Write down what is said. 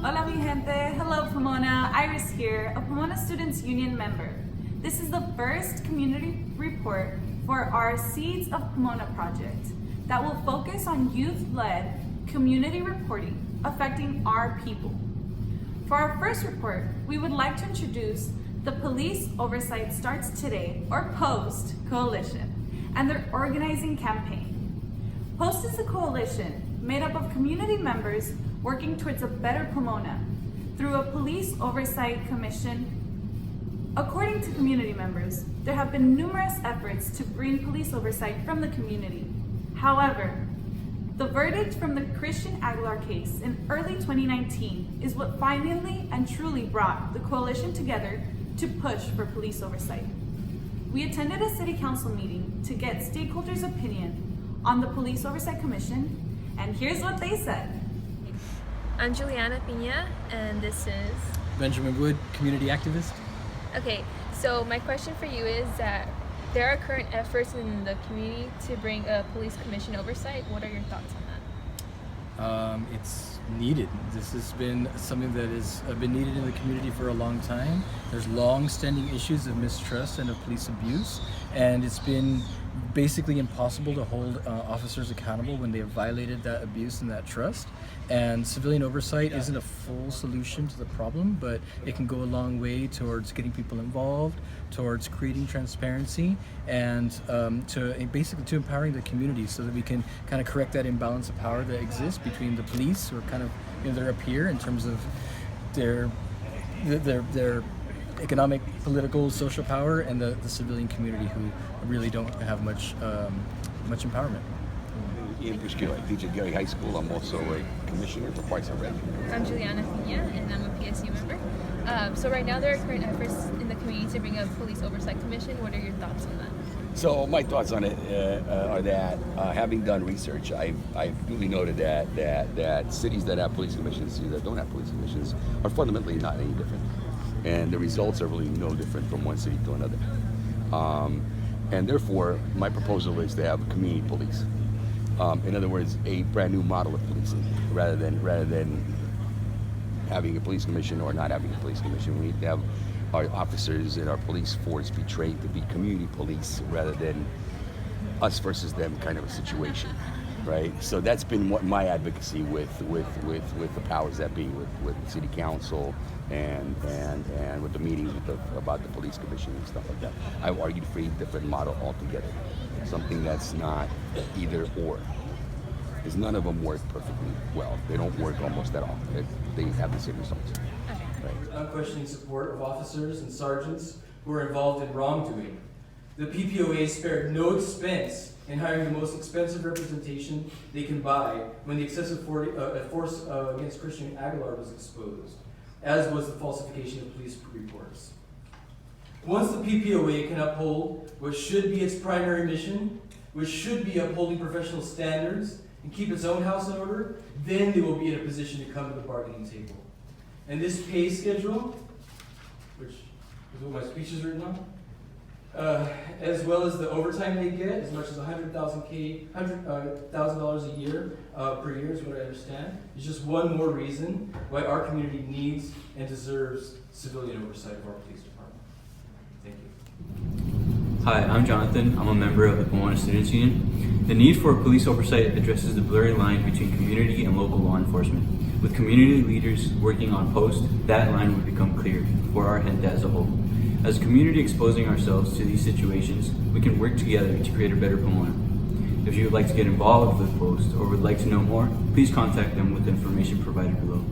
Hola mi gente, hello Pomona, Iris here, a Pomona Students Union member. This is the first community report for our Seeds of Pomona project that will focus on youth-led community reporting affecting our people. For our first report, we would like to introduce the Police Oversight Starts Today, or POST, coalition, and their organizing campaign. POST is a coalition made up of community members working towards a better Pomona through a police oversight commission. According to community members, there have been numerous efforts to bring police oversight from the community. However, the verdict from the Christian Aguilar case in early 2019 is what finally and truly brought the coalition together to push for police oversight. We attended a city council meeting to get stakeholders' opinion on the Police Oversight Commission, and here's what they said. I'm Juliana Pina, and this is Benjamin Wood, community activist. Okay, so my question for you is that there are current efforts in the community to bring a police commission oversight. What are your thoughts on that? It's needed. This has been something that has been needed in the community for a long time. There's long-standing issues of mistrust and of police abuse, and it's been basically impossible to hold officers accountable when they have violated that abuse and that trust. And civilian oversight isn't a full solution to the problem, but it can go a long way towards getting people involved, towards creating transparency, and to empowering the community so that we can kind of correct that imbalance of power that exists between the police, who are kind of, they're up here in terms of their economic, political, social power, and the civilian community, who really don't have much empowerment. Ian Bushkill, I teach at Gary High School. I'm also a commissioner for Parks and Rec. I'm Juliana Pina, and I'm a PSU member. So right now there are current efforts in the community to bring a police oversight commission. What are your thoughts on that? So my thoughts on it are that having done research, I've really noted that cities that have police commissions, cities that don't have police commissions, are fundamentally not any different, and the results are really no different from one city to another. And therefore, my proposal is to have community police. In other words, a brand new model of policing, rather than having a police commission or not having a police commission. We need to have our officers and our police force be trained to be community police rather than us versus them kind of a situation, right? So that's been what my advocacy with the powers that be, with city council and with the meetings about the police commission and stuff like that. I've argued for a different model altogether, something that's not either or, because none of them work perfectly well. They don't work almost at all. They have the same results. Right. Unquestioning support of officers and sergeants who are involved in wrongdoing. The PPOA spared no expense in hiring the most expensive representation they can buy when the excessive force against Christian Aguilar was exposed, as was the falsification of police reports. Once the PPOA can uphold what should be its primary mission, which should be upholding professional standards and keep its own house in order, then they will be in a position to come to the bargaining table. And this pay schedule, which is what my speech is written on, as well as the overtime they get, as much as $100,000 a year per year is what I understand, is just one more reason why our community needs and deserves civilian oversight of our police department. Thank you. Hi, I'm Jonathan. I'm a member of the Pomona Students Union. The need for police oversight addresses the blurry line between community and local law enforcement. With community leaders working on post, that line would become clear for our gente as a whole. As a community exposing ourselves to these situations, we can work together to create a better Pomona. If you would like to get involved with Post or would like to know more, please contact them with the information provided below.